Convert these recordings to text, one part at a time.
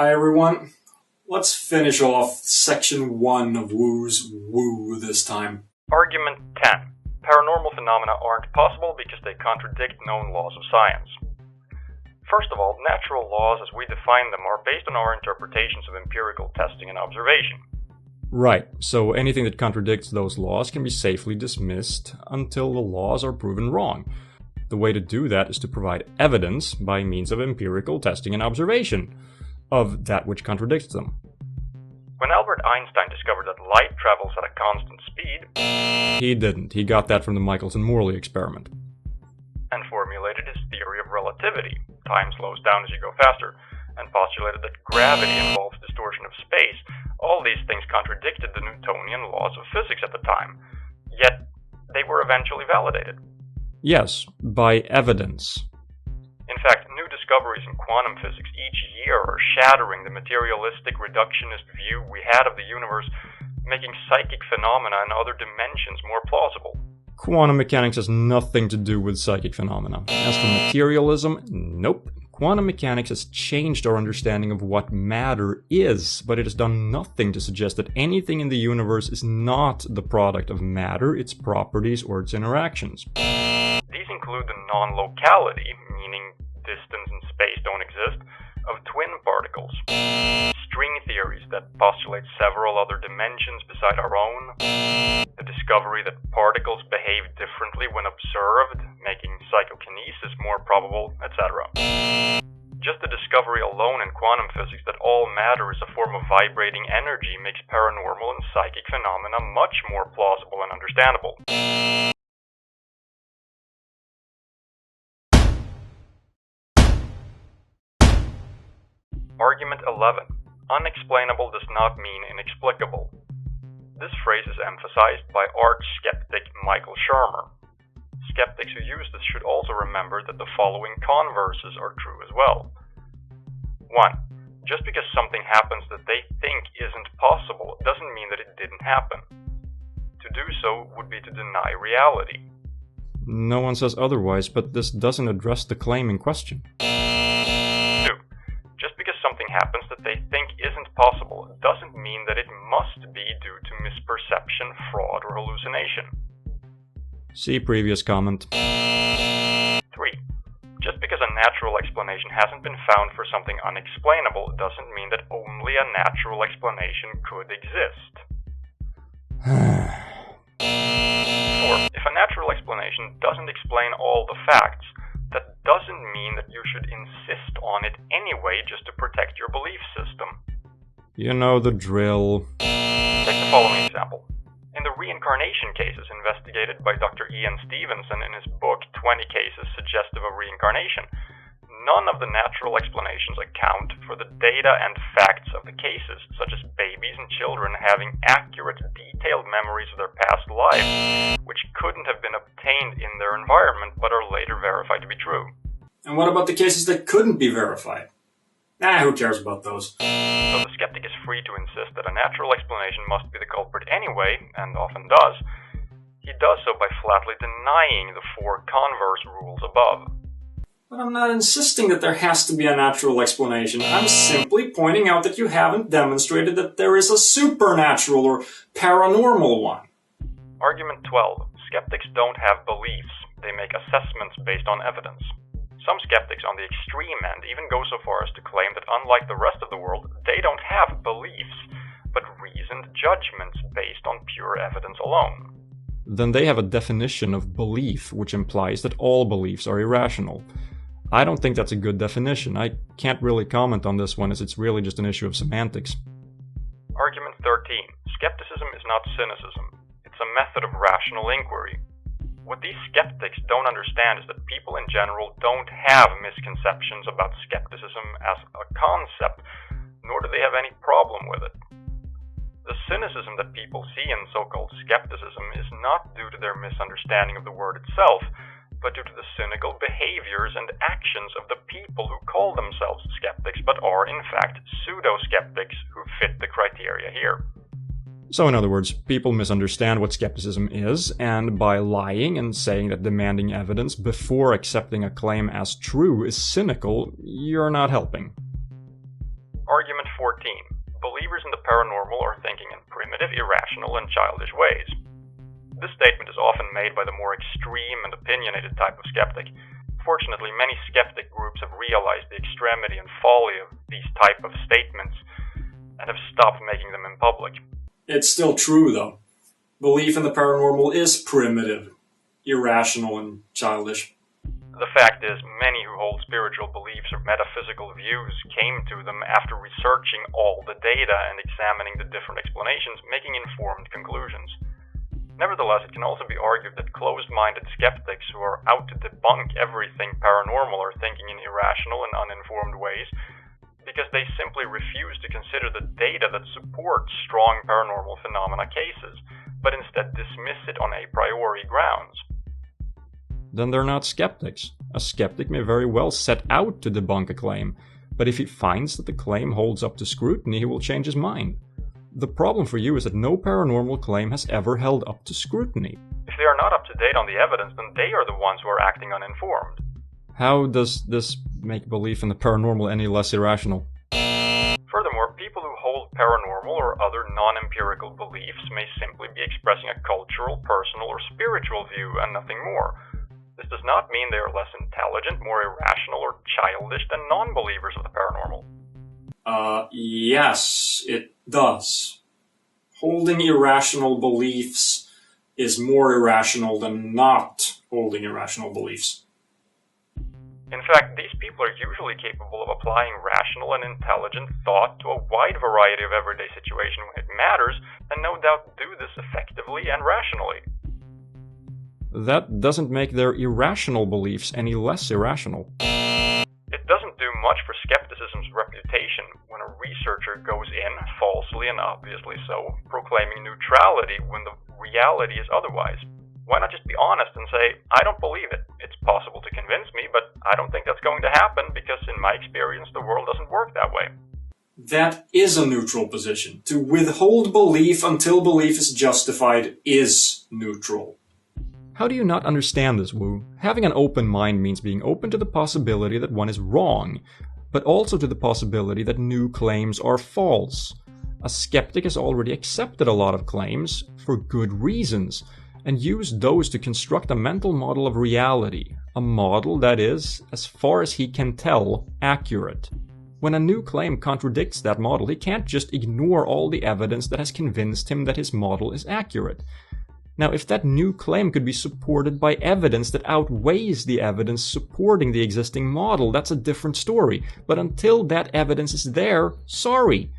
Hi everyone. Let's finish off section 1 of Woo's Woo this time. Argument 10. Paranormal phenomena aren't possible because they contradict known laws of science. First of all, natural laws as we define them are based on our interpretations of empirical testing and observation. Right, so anything that contradicts those laws can be safely dismissed until the laws are proven wrong. The way to do that is to provide evidence by means of empirical testing and observation of that which contradicts them. When Albert Einstein discovered that light travels at a constant speed, He didn't. He got that from the Michelson-Morley experiment. and formulated his theory of relativity, time slows down as you go faster, and postulated that gravity involves distortion of space, all these things contradicted the Newtonian laws of physics at the time, yet they were eventually validated. Yes, by evidence. In fact, new discoveries in quantum physics each year are shattering the materialistic reductionist view we had of the universe, making psychic phenomena and other dimensions more plausible. Quantum mechanics has nothing to do with psychic phenomena. As for materialism, nope. Quantum mechanics has changed our understanding of what matter is, but it has done nothing to suggest that anything in the universe is not the product of matter, its properties, or its interactions. These include the non-locality, meaning distance and space don't exist, of twin particles, string theories that postulate several other dimensions beside our own, the discovery that particles behave differently when observed, making psychokinesis more probable, etc. Just the discovery alone in quantum physics that all matter is a form of vibrating energy makes paranormal and psychic phenomena much more plausible and understandable. Argument 11. Unexplainable does not mean inexplicable. This phrase is emphasized by arch skeptic Michael Shermer. Skeptics who use this should also remember that the following converses are true as well. 1. Just because something happens that they think isn't possible doesn't mean that it didn't happen. To do so would be to deny reality. No one says otherwise, but this doesn't address the claim in question. 2. Just because something happens that they think isn't possible doesn't mean that it must be due to misperception, fraud, or hallucination. See previous comment. 3. Just because a natural explanation hasn't been found for something unexplainable doesn't mean that only a natural explanation could exist. 4. If a natural explanation doesn't explain all the facts, that doesn't mean that you should insist on it anyway just to protect your belief system. You know the drill. Take the following example. In the reincarnation cases investigated by Dr. Ian Stevenson in his book 20 Cases Suggestive of Reincarnation, none of the natural explanations account for the data and facts of the cases, such as babies and children having accurate, detailed memories of their past lives, which couldn't have been obtained in their environment but are later verified to be true. And what about the cases that couldn't be verified? Who cares about those? So the skeptic is free to insist that a natural explanation must be the culprit anyway, and often does. He does so by flatly denying the 4 converse rules above. But I'm not insisting that there has to be a natural explanation. I'm simply pointing out that you haven't demonstrated that there is a supernatural or paranormal one. Argument 12. Skeptics don't have beliefs. They make assessments based on evidence. Some skeptics on the extreme end even go so far as to claim that unlike the rest of the world, they don't have beliefs, but reasoned judgments based on pure evidence alone. Then they have a definition of belief, which implies that all beliefs are irrational. I don't think that's a good definition. I can't really comment on this one as it's really just an issue of semantics. Argument 13. Skepticism is not cynicism. It's a method of rational inquiry. What these skeptics don't understand is that people in general don't have misconceptions about skepticism as a concept, nor do they have any problem with it. The cynicism that people see in so-called skepticism is not due to their misunderstanding of the word itself, but due to the cynical behaviors and actions of the people who call themselves skeptics but are in fact pseudo-skeptics who fit the criteria here. So in other words, people misunderstand what skepticism is, and by lying and saying that demanding evidence before accepting a claim as true is cynical, you're not helping. Argument 14. Believers in the paranormal are thinking in primitive, irrational, and childish ways. This statement is often made by the more extreme and opinionated type of skeptic. Fortunately, many skeptic groups have realized the extremity and folly of these type of statements and have stopped making them in public. It's still true, though. Belief in the paranormal is primitive, irrational, and childish. The fact is, many who hold spiritual beliefs or metaphysical views came to them after researching all the data and examining the different explanations, making informed conclusions. Nevertheless, it can also be argued that closed-minded skeptics who are out to debunk everything paranormal are thinking in irrational and uninformed ways because they simply refuse to consider the data that supports strong paranormal phenomena cases, but instead dismiss it on a priori grounds. Then they're not skeptics. A skeptic may very well set out to debunk a claim, but if he finds that the claim holds up to scrutiny, he will change his mind. The problem for you is that no paranormal claim has ever held up to scrutiny. If they are not up to date on the evidence, then they are the ones who are acting uninformed. How does this make belief in the paranormal any less irrational? Furthermore, people who hold paranormal or other non-empirical beliefs may simply be expressing a cultural, personal, or spiritual view and nothing more. This does not mean they are less intelligent, more irrational, or childish than non-believers of the paranormal. Yes, it does. Holding irrational beliefs is more irrational than not holding irrational beliefs. In fact, these people are usually capable of applying rational and intelligent thought to a wide variety of everyday situations when it matters, and no doubt do this effectively and rationally. That doesn't make their irrational beliefs any less irrational. It doesn't do much for skepticism's reputation when a researcher goes in, falsely and obviously so, proclaiming neutrality when the reality is otherwise. Why not just be honest and say, I don't believe it. It's possible to convince me, but I don't think that's going to happen because in my experience the world doesn't work that way. That is a neutral position. To withhold belief until belief is justified is neutral. How do you not understand this, Wu? Having an open mind means being open to the possibility that one is wrong, but also to the possibility that new claims are false. A skeptic has already accepted a lot of claims, for good reasons, and used those to construct a mental model of reality, a model that is, as far as he can tell, accurate. When a new claim contradicts that model, he can't just ignore all the evidence that has convinced him that his model is accurate. Now, if that new claim could be supported by evidence that outweighs the evidence supporting the existing model, that's a different story. But until that evidence is there, sorry.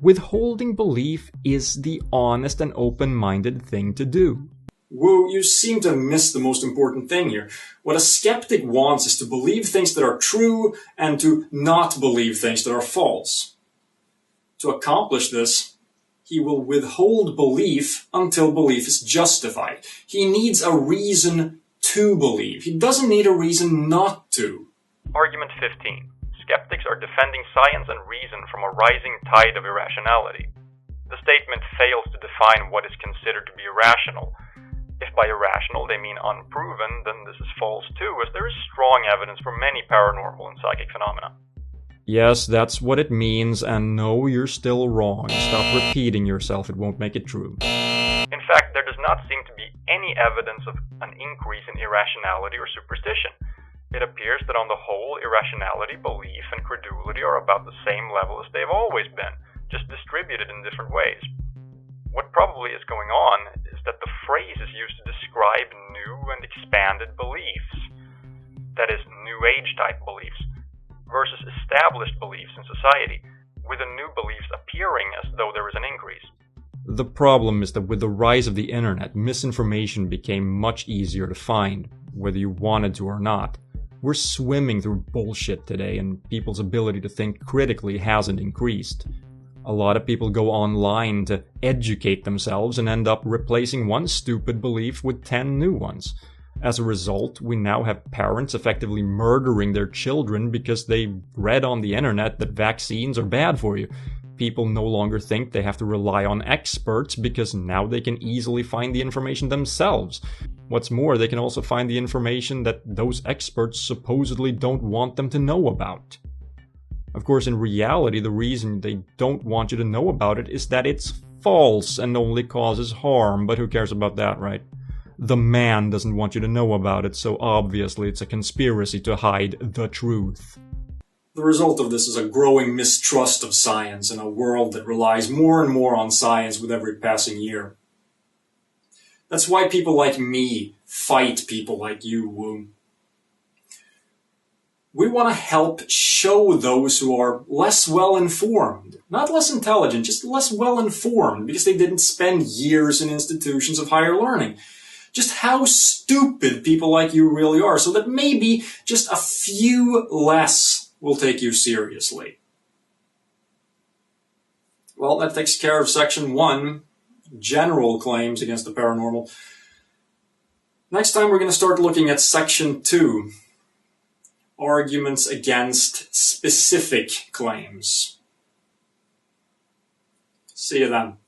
Withholding belief is the honest and open-minded thing to do. Wu, you seem to miss the most important thing here. What a skeptic wants is to believe things that are true and to not believe things that are false. To accomplish this, he will withhold belief until belief is justified. He needs a reason to believe. He doesn't need a reason not to. Argument 15. Skeptics are defending science and reason from a rising tide of irrationality. The statement fails to define what is considered to be irrational. If by irrational they mean unproven, then this is false too, as there is strong evidence for many paranormal and psychic phenomena. Yes, that's what it means, and no, you're still wrong. Stop repeating yourself, it won't make it true. In fact, there does not seem to be any evidence of an increase in irrationality or superstition. It appears that on the whole, irrationality, belief, and credulity are about the same level as they've always been, just distributed in different ways. What probably is going on is that the phrase is used to describe new and expanded beliefs, that is, New Age type beliefs, versus established beliefs in society, with the new beliefs appearing as though there is an increase. The problem is that with the rise of the internet, misinformation became much easier to find, whether you wanted to or not. We're swimming through bullshit today, and people's ability to think critically hasn't increased. A lot of people go online to educate themselves and end up replacing one stupid belief with 10 new ones. As a result, we now have parents effectively murdering their children because they read on the internet that vaccines are bad for you. People no longer think they have to rely on experts because now they can easily find the information themselves. What's more, they can also find the information that those experts supposedly don't want them to know about. Of course, in reality, the reason they don't want you to know about it is that it's false and only causes harm, but who cares about that, right? The man doesn't want you to know about it, so obviously it's a conspiracy to hide the truth. The result of this is a growing mistrust of science in a world that relies more and more on science with every passing year. That's why people like me fight people like you, Wu. We want to help show those who are less well-informed, not less intelligent, just less well-informed because they didn't spend years in institutions of higher learning, just how stupid people like you really are, so that maybe just a few less will take you seriously. Well, that takes care of section 1, general claims against the paranormal. Next time we're going to start looking at section 2, arguments against specific claims. See you then.